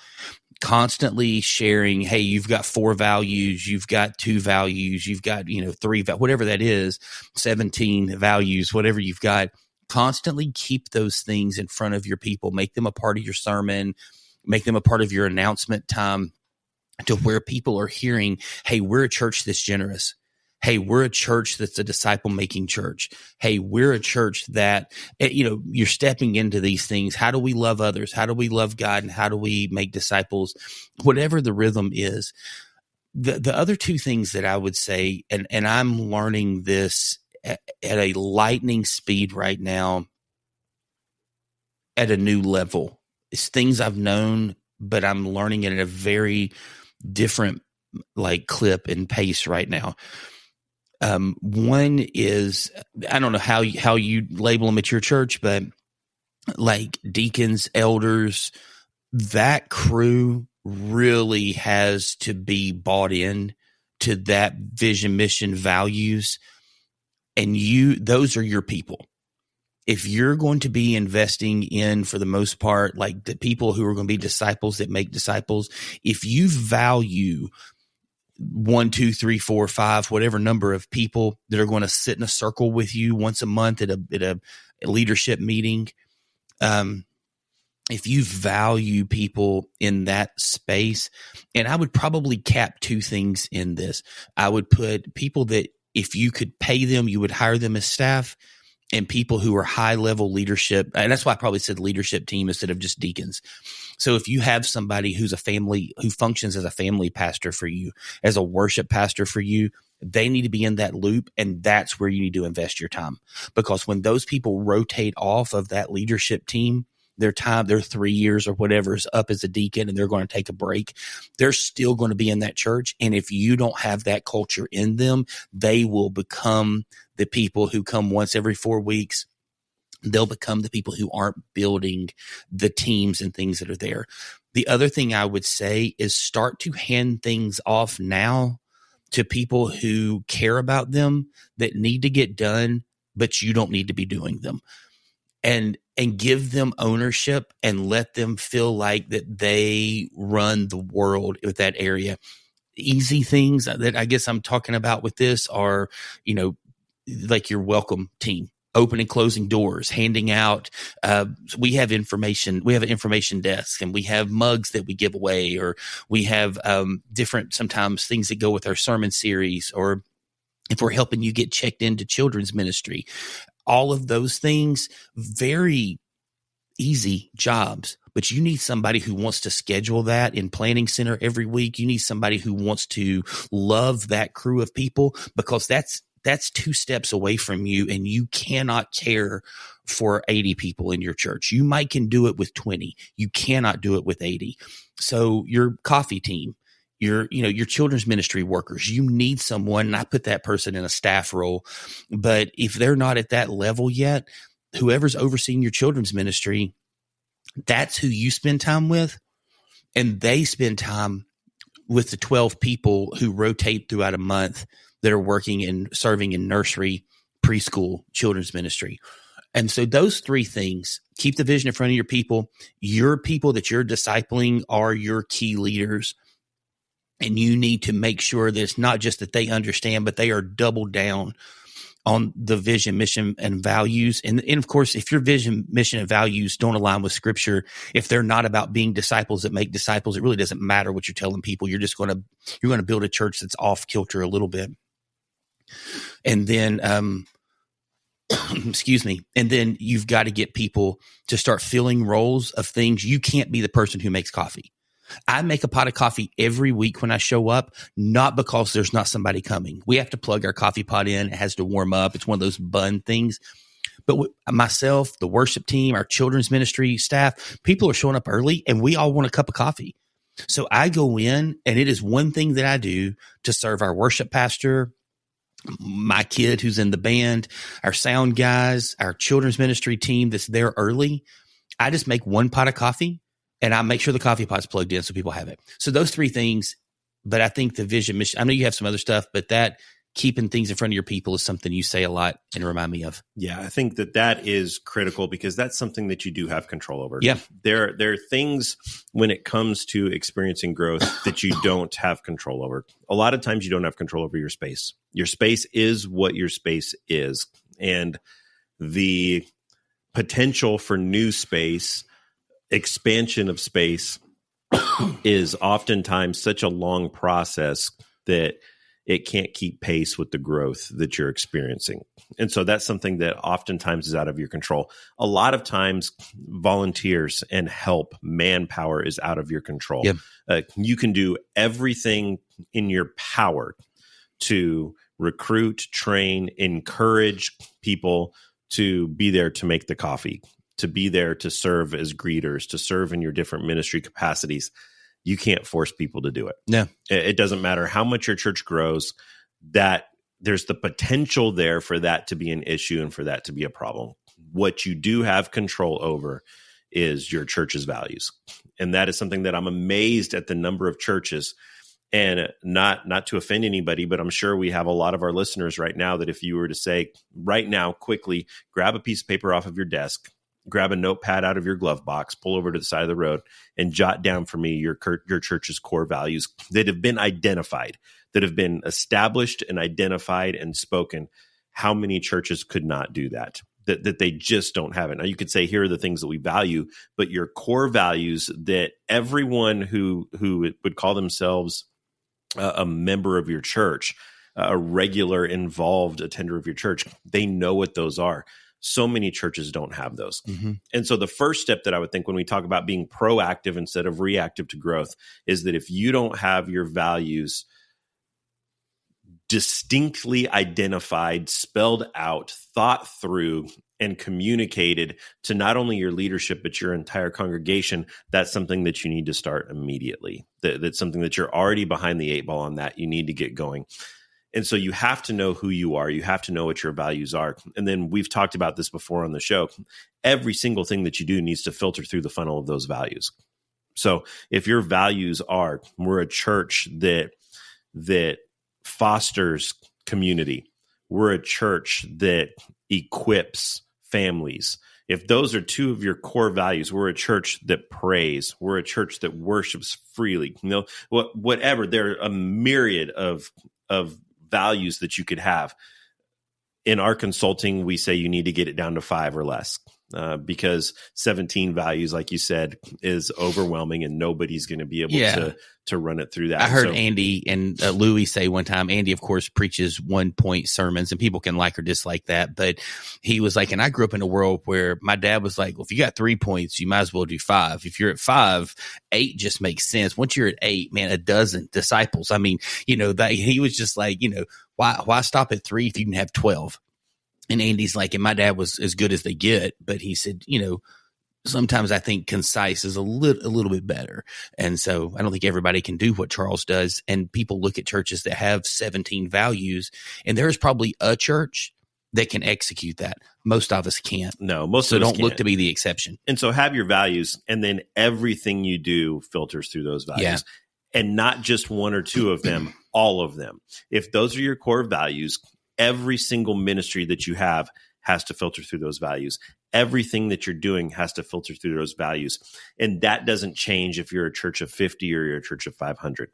constantly sharing, hey, you've got 4 values, you've got 2 values, you've got, 3, whatever that is, 17 values, whatever you've got. Constantly keep those things in front of your people, make them a part of your sermon, make them a part of your announcement time, to where people are hearing, hey, we're a church that's generous. Hey, we're a church that's a disciple-making church. Hey, we're a church that, you're stepping into these things. How do we love others? How do we love God? And how do we make disciples? Whatever the rhythm is. The other two things that I would say, and I'm learning this at a lightning speed right now at a new level. It's things I've known, but I'm learning it at a very different like clip and pace right now. One is, I don't know how you label them at your church, but like deacons, elders, that crew really has to be bought in to that vision, mission, values. And those are your people. If you're going to be investing in, for the most part, like the people who are going to be disciples that make disciples, if you value 1, 2, 3, 4, 5, whatever number of people that are going to sit in a circle with you once a month at a leadership meeting, if you value people in that space, and I would probably cap two things in this. I would put people that if you could pay them, you would hire them as staff, and people who are high level leadership. And that's why I probably said leadership team instead of just deacons. So if you have somebody who functions as a family pastor for you, as a worship pastor for you, they need to be in that loop. And that's where you need to invest your time, because when those people rotate off of that leadership team, their 3 years or whatever is up as a deacon and they're going to take a break, they're still going to be in that church. And if you don't have that culture in them, they will become the people who come once every 4 weeks. They'll become the people who aren't building the teams and things that are there. The other thing I would say is start to hand things off now to people who care about them, that need to get done, but you don't need to be doing them. And give them ownership and let them feel like that they run the world with that area. Easy things that I guess I'm talking about with this are, like your welcome team, opening and closing doors, handing out. We have an information desk, and we have mugs that we give away, or we have different sometimes things that go with our sermon series, or if we're helping you get checked into children's ministry. All of those things, very easy jobs, but you need somebody who wants to schedule that in planning center every week. You need somebody who wants to love that crew of people, because that's 2 steps away from you, and you cannot care for 80 people in your church. You can do it with 20. You cannot do it with 80. So your coffee team, your children's ministry workers, you need someone, and I put that person in a staff role. But if they're not at that level yet, whoever's overseeing your children's ministry, that's who you spend time with. And they spend time with the 12 people who rotate throughout a month that are working and serving in nursery, preschool, children's ministry. And so those 3 things, keep the vision in front of your people. Your people that you're discipling are your key leaders. And you need to make sure that it's not just that they understand, but they are doubled down on the vision, mission, and values. And of course, if your vision, mission, and values don't align with Scripture, if they're not about being disciples that make disciples, it really doesn't matter what you're telling people. You're just going to build a church that's off kilter a little bit. And then, excuse me. And then you've got to get people to start filling roles of things. You can't be the person who makes coffee. I make a pot of coffee every week when I show up, not because there's not somebody coming. We have to plug our coffee pot in. It has to warm up. It's one of those bun things. But myself, the worship team, our children's ministry staff, people are showing up early, and we all want a cup of coffee. So I go in, and it is one thing that I do to serve our worship pastor, my kid who's in the band, our sound guys, our children's ministry team that's there early. I just make one pot of coffee, and I make sure the coffee pot's plugged in so people have it. So those 3 things, but I think the vision, mission, I know you have some other stuff, but that keeping things in front of your people is something you say a lot and remind me of. Yeah, I think that is critical, because that's something that you do have control over. Yeah. There are things when it comes to experiencing growth that you don't have control over. A lot of times you don't have control over your space. Your space is what your space is. And the potential for new space, expansion of space is oftentimes such a long process that it can't keep pace with the growth that you're experiencing. And so that's something that oftentimes is out of your control. A lot of times, volunteers and help, manpower is out of your control. Yep. You can do everything in your power to recruit, train, encourage people to be there to make the coffee, to be there to serve as greeters, to serve in your different ministry capacities. You can't force people to do it. No. It doesn't matter how much your church grows, that there's the potential there for that to be an issue and for that to be a problem. What you do have control over is your church's values. And that is something that I'm amazed at the number of churches, and not to offend anybody, but I'm sure we have a lot of our listeners right now that if you were to say right now, quickly, grab a piece of paper off of your desk, grab a notepad out of your glove box, pull over to the side of the road, and jot down for me your church's core values that have been identified, that have been established and identified and spoken. How many churches could not do that? That they just don't have it. Now, you could say, here are the things that we value, but your core values that everyone who would call themselves a member of your church, a regular involved attender of your church, they know what those are. So many churches don't have those. Mm-hmm. And so the first step that I would think when we talk about being proactive instead of reactive to growth is that if you don't have your values distinctly identified, spelled out, thought through, and communicated to not only your leadership, but your entire congregation, that's something that you need to start immediately. That's something that you're already behind the 8 ball on that. You need to get going. And so you have to know who you are. You have to know what your values are. And then we've talked about this before on the show. Every single thing that you do needs to filter through the funnel of those values. So if your values are, we're a church that fosters community, we're a church that equips families. If those are 2 of your core values, we're a church that prays, we're a church that worships freely, whatever. There are a myriad of values that you could have. In our consulting, we say you need to get it down to 5 or less, because 17 values, like you said, is overwhelming, and nobody's going to be able to run it through that. I heard Andy and Louis say one time, Andy, of course, preaches 1-point sermons, and people can like or dislike that. But he was like, and I grew up in a world where my dad was like, well, if you got 3 points, you might as well do 5. If you're at 5, 8 just makes sense. Once you're at 8, man, a dozen disciples. I mean, that he was just like, why stop at 3 if you can have 12? And Andy's like, and my dad was as good as they get, but he said, sometimes I think concise is a little bit better. And so I don't think everybody can do what Charles does. And people look at churches that have 17 values, and there's probably a church that can execute that. Most of us can't. No, most of us don't look to be the exception. And so have your values, and then everything you do filters through those values. Yeah. And not just 1 or 2 of them, all of them. If those are your core values, every single ministry that you have has to filter through those values. Everything that you're doing has to filter through those values. And that doesn't change if you're a church of 50 or you're a church of 500.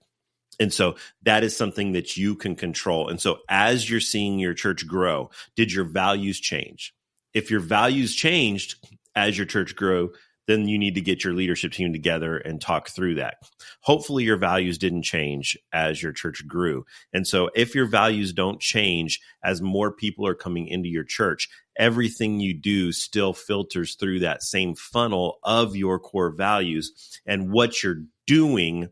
And so that is something that you can control. And so as you're seeing your church grow, did your values change? If your values changed as your church grew, then you need to get your leadership team together and talk through that. Hopefully your values didn't change as your church grew. And so if your values don't change as more people are coming into your church, everything you do still filters through that same funnel of your core values. And what you're doing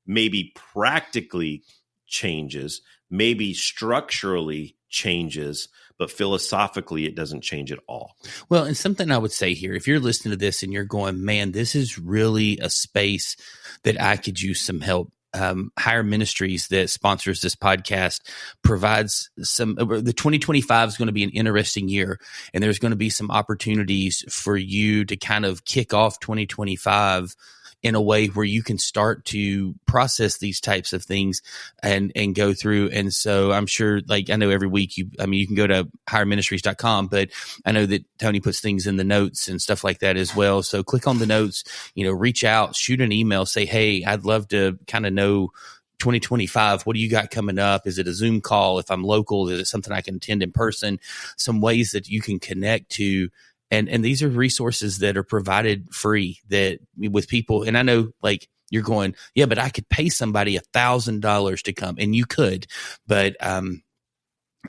maybe practically changes, maybe structurally changes, but philosophically, it doesn't change at all. Well, and something I would say here, if you're listening to this and you're going, man, this is really a space that I could use some help. Higher Ministries that sponsors this podcast provides some. The 2025 is going to be an interesting year, and there's going to be some opportunities for you to kind of kick off 2025 in a way where you can start to process these types of things and go through. And so I'm sure, like, I know every week you can go to higherministries.com, but I know that Tony puts things in the notes and stuff like that as well. So click on the notes, reach out, shoot an email, say, hey, I'd love to kind of know 2025, what do you got coming up? Is it a Zoom call? If I'm local, is it something I can attend in person? Some ways that you can connect to. And these are resources that are provided free that with people. And I know, like, you're going, yeah, but I could pay somebody $1,000 to come, and you could, but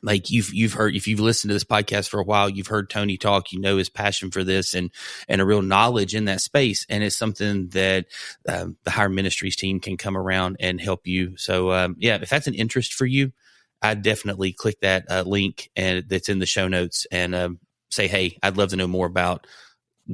like you've heard, if you've listened to this podcast for a while, you've heard Tony talk, you know his passion for this and a real knowledge in that space. And it's something that the Higher Ministries team can come around and help you. So yeah, if that's an interest for you, I'd definitely click that link and that's in the show notes and say, hey, I'd love to know more about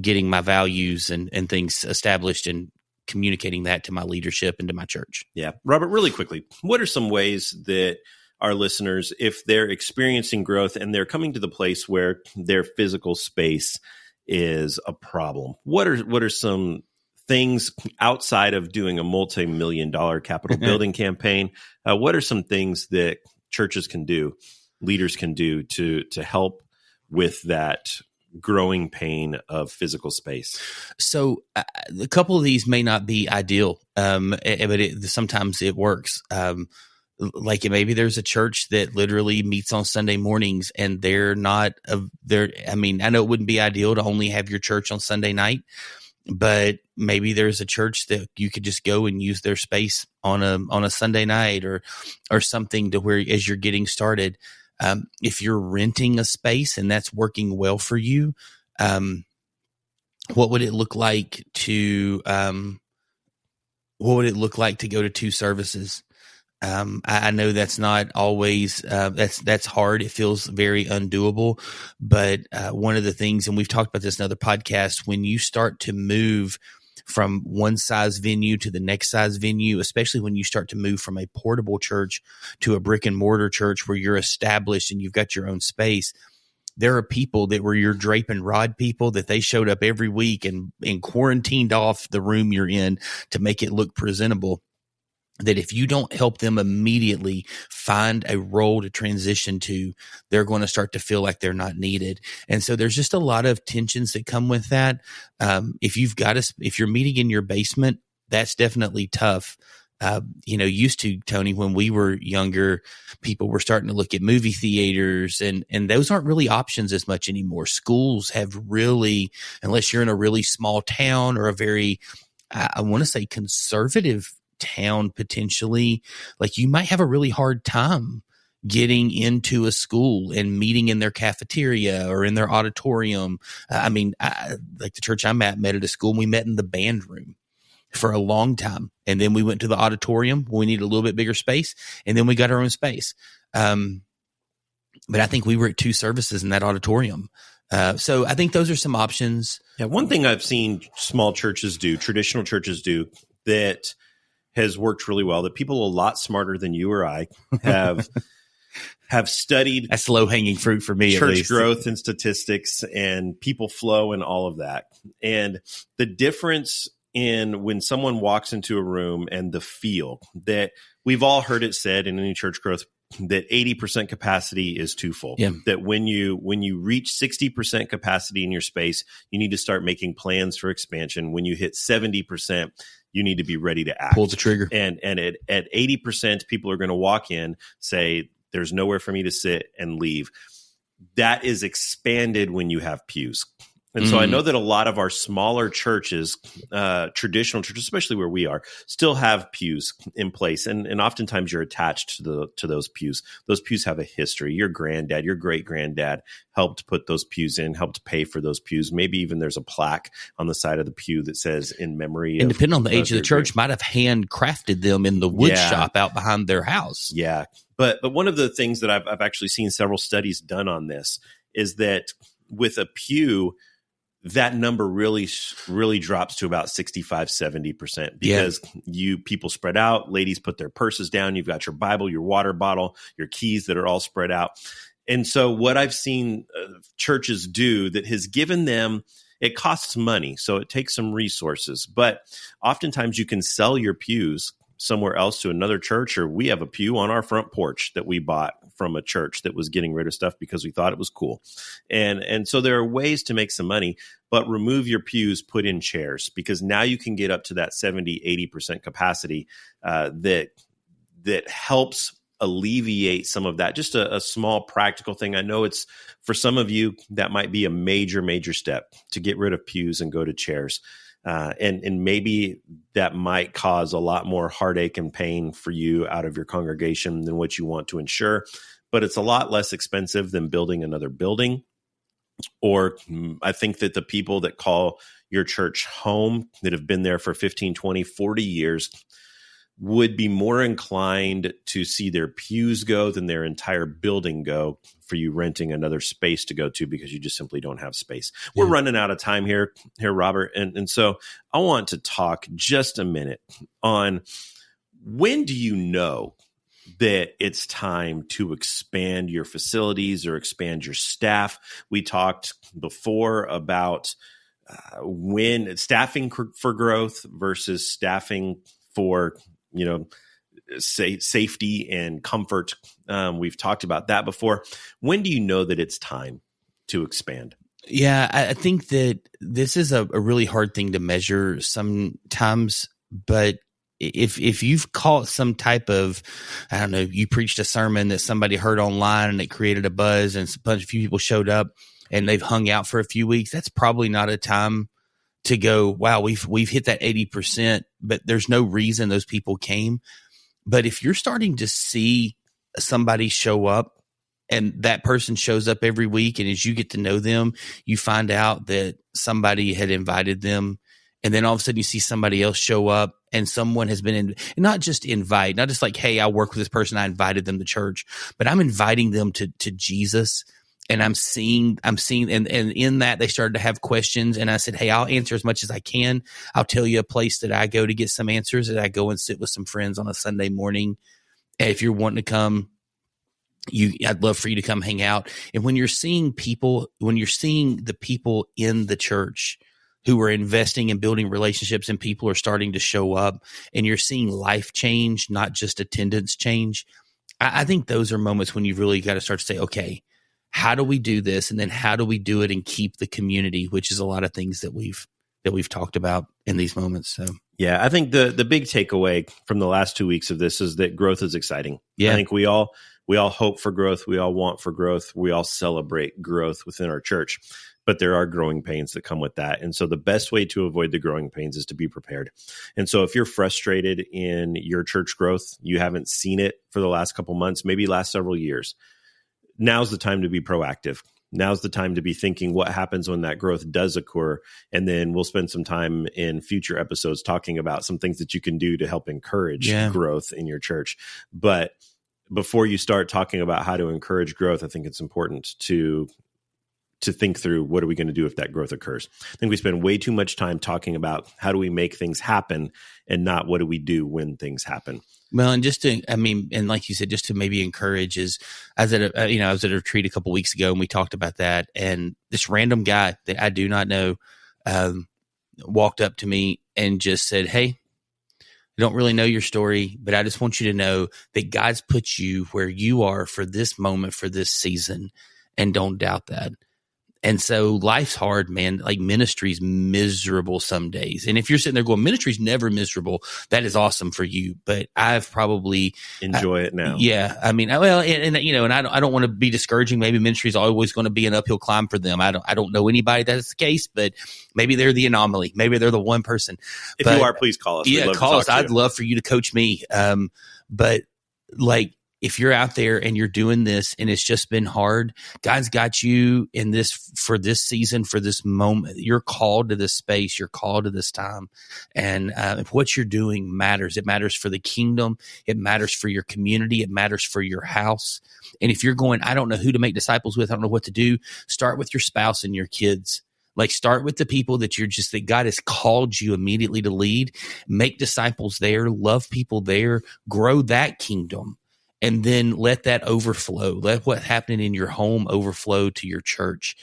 getting my values and things established and communicating that to my leadership and to my church. Yeah. Robert, really quickly, what are some ways that our listeners, if they're experiencing growth and they're coming to the place where their physical space is a problem, what are some things outside of doing a multi-million-dollar capital building campaign? What are some things that churches can do, leaders can do to help with that growing pain of physical space? So a couple of these may not be ideal, but sometimes it works. Like maybe there's a church that literally meets on Sunday mornings and they're not there. I mean, I know it wouldn't be ideal to only have your church on Sunday night, but maybe there's a church that you could just go and use their space on a Sunday night or something to where as you're getting started, if you're renting a space and that's working well for you, what would it look like to go to 2 services? I know that's not always, that's hard. It feels very undoable, but one of the things, and we've talked about this in other podcasts, when you start to move from one size venue to the next size venue, especially when you start to move from a portable church to a brick and mortar church where you're established and you've got your own space, there are people that were your drape and rod people that they showed up every week and quarantined off the room you're in to make it look presentable. That if you don't help them immediately find a role to transition to, they're going to start to feel like they're not needed. And so there's just a lot of tensions that come with that. If you're meeting in your basement, that's definitely tough. Used to, Tony, when we were younger, people were starting to look at movie theaters and those aren't really options as much anymore. Schools have really, unless you're in a really small town or a very, I want to say conservative town, potentially, like you might have a really hard time getting into a school and meeting in their cafeteria or in their auditorium. Like the church I'm at met at a school and we met in the band room for a long time. And then we went to the auditorium when we needed a little bit bigger space. And then we got our own space. But I think we were at 2 services in that auditorium. So I think those are some options. Yeah. One thing I've seen small churches do, traditional churches do, that has worked really well, that people a lot smarter than you or I have studied. That's low hanging fruit for me. Church growth and statistics and people flow and all of that. And the difference in when someone walks into a room and the feel that we've all heard it said in any church growth that 80% capacity is too full. Yeah. That when you reach 60% capacity in your space, you need to start making plans for expansion. When you hit 70%, you need to be ready to act. Pull the trigger. And at 80%, people are going to walk in, say, there's nowhere for me to sit, and leave. That is expanded when you have pews. And so I know that a lot of our smaller churches, traditional churches, especially where we are, still have pews in place. And oftentimes you're attached to those pews. Those pews have a history. Your granddad, your great granddad helped put those pews in, helped pay for those pews. Maybe even there's a plaque on the side of the pew that says in memory. And depending on the age of the church, might have handcrafted them in the wood shop out behind their house. Yeah. But one of the things that I've actually seen several studies done on this is that with a pew, that number really drops to about 65, 70% because people spread out. Ladies put their purses down. You've got your Bible, your water bottle, your keys that are all spread out. And so what I've seen churches do that has given them, it costs money. So it takes some resources, but oftentimes you can sell your pews somewhere else to another church, or we have a pew on our front porch that we bought from a church that was getting rid of stuff because we thought it was cool. And so there are ways to make some money, but remove your pews, put in chairs, because now you can get up to that 70, 80% capacity that helps alleviate some of that. Just a small practical thing. I know it's for some of you, that might be a major, major step to get rid of pews and go to chairs. And maybe that might cause a lot more heartache and pain for you out of your congregation than what you want to ensure, but it's a lot less expensive than building another building. Or I think that the people that call your church home, that have been there for 15, 20, 40 years, would be more inclined to see their pews go than their entire building go for you renting another space to go to, because you just simply don't have space. We're running out of time here, Robert. And so I want to talk just a minute on, when do you know that it's time to expand your facilities or expand your staff? We talked before about when staffing for growth versus staffing for, safety and comfort. We've talked about that before. When do you know that it's time to expand? Yeah, I think that this is a really hard thing to measure sometimes, but if you've caught some type of, I don't know, you preached a sermon that somebody heard online and it created a buzz and a few people showed up and they've hung out for a few weeks, that's probably not a time to go, wow, we've hit that 80%, but there's no reason those people came. But if you're starting to see somebody show up and that person shows up every week, and as you get to know them, you find out that somebody had invited them, and then all of a sudden you see somebody else show up and someone has been not just like, hey, I work with this person, I invited them to church, but I'm inviting them to Jesus. And I'm seeing, and in that they started to have questions. And I said, hey, I'll answer as much as I can. I'll tell you a place that I go to get some answers, that I go and sit with some friends on a Sunday morning. And if you're wanting to come, I'd love for you to come hang out. And when you're seeing the people in the church who are investing and building relationships, and people are starting to show up, and you're seeing life change, not just attendance change, I think those are moments when you've really got to start to say, okay, how do we do this? And then how do we do it and keep the community, which is a lot of things that we've talked about in these moments. So, yeah, I think the big takeaway from the last 2 weeks of this is that growth is exciting. Yeah. I think we all hope for growth. We all want for growth. We all celebrate growth within our church, but there are growing pains that come with that. And so the best way to avoid the growing pains is to be prepared. And so if you're frustrated in your church growth, you haven't seen it for the last couple months, maybe last several years, now's the time to be proactive. Now's the time to be thinking what happens when that growth does occur. And then we'll spend some time in future episodes talking about some things that you can do to help encourage growth in your church. But before you start talking about how to encourage growth, I think it's important to think through, what are we going to do if that growth occurs? I think we spend way too much time talking about how do we make things happen, and not what do we do when things happen. Well, and and like you said, just to maybe encourage is, I was at a retreat a couple of weeks ago, and we talked about that. And this random guy that I do not know walked up to me and just said, hey, I don't really know your story, but I just want you to know that God's put you where you are for this moment, for this season, and don't doubt that. And so life's hard, man. Like, ministry's miserable some days. And if you're sitting there going, ministry's never miserable, that is awesome for you. But I've probably enjoy it now. Yeah. I mean, well, and I don't want to be discouraging. Maybe ministry's always going to be an uphill climb for them. I don't know anybody that's the case, but maybe they're the anomaly. Maybe they're the one person. If you are, please call us. Yeah, call us. I'd love for you to coach me. But like, if you're out there and you're doing this and it's just been hard, God's got you in this for this season, for this moment. You're called to this space. You're called to this time. And what you're doing matters. It matters for the kingdom. It matters for your community. It matters for your house. And if you're going, I don't know who to make disciples with, I don't know what to do, start with your spouse and your kids. Like, start with the people that that God has called you immediately to lead. Make disciples there. Love people there. Grow that kingdom. And then let that overflow. Let what's happening in your home overflow to your church.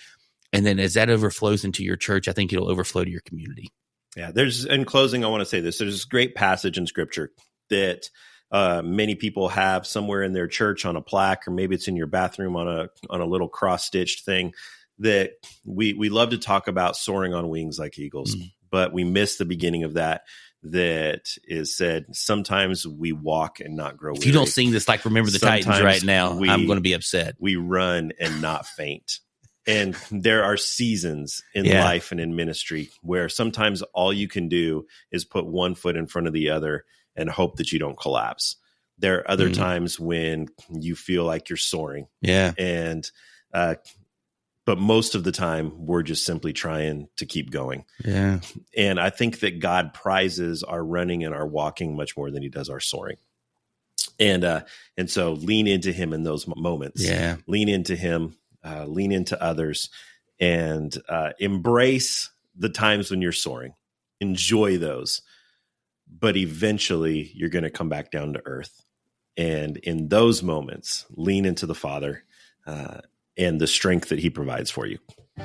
And then as that overflows into your church, I think it'll overflow to your community. Yeah. In closing, I want to say this. There's this great passage in Scripture that many people have somewhere in their church on a plaque, or maybe it's in your bathroom on a little cross-stitched thing, that we love to talk about soaring on wings like eagles, but we miss the beginning of that is said, sometimes we walk and not grow weary. If you don't sing this like Remember the Titans right now, I'm going to be upset. We run and not faint. And there are seasons in life and in ministry where sometimes all you can do is put one foot in front of the other and hope that you don't collapse. There are other times when you feel like you're soaring. Yeah. And, but most of the time we're just simply trying to keep going. Yeah. And I think that God prizes our running and our walking much more than he does our soaring. And so lean into him in those moments. Yeah. Lean into him, lean into others, and embrace the times when you're soaring. Enjoy those. But eventually you're going to come back down to earth. And in those moments, lean into the Father and the strength that he provides for you.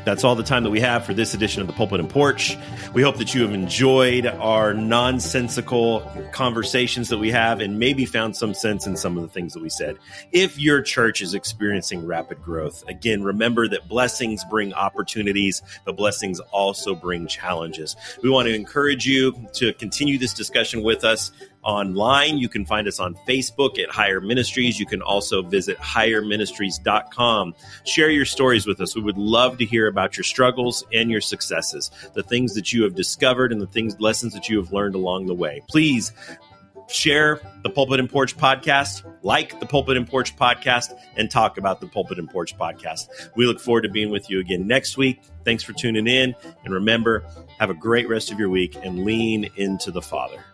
That's all the time that we have for this edition of the Pulpit and Porch. We hope that you have enjoyed our nonsensical conversations that we have and maybe found some sense in some of the things that we said. If your church is experiencing rapid growth, again, remember that blessings bring opportunities, but blessings also bring challenges. We want to encourage you to continue this discussion with us online. You can find us on Facebook at Higher Ministries. You can also visit higherministries.com. Share your stories with us. We would love to hear about your struggles and your successes, the things that you have discovered and the lessons that you have learned along the way. Please share the Pulpit and Porch podcast, like the Pulpit and Porch podcast, and talk about the Pulpit and Porch podcast. We look forward to being with you again next week. Thanks for tuning in. And remember, have a great rest of your week and lean into the Father.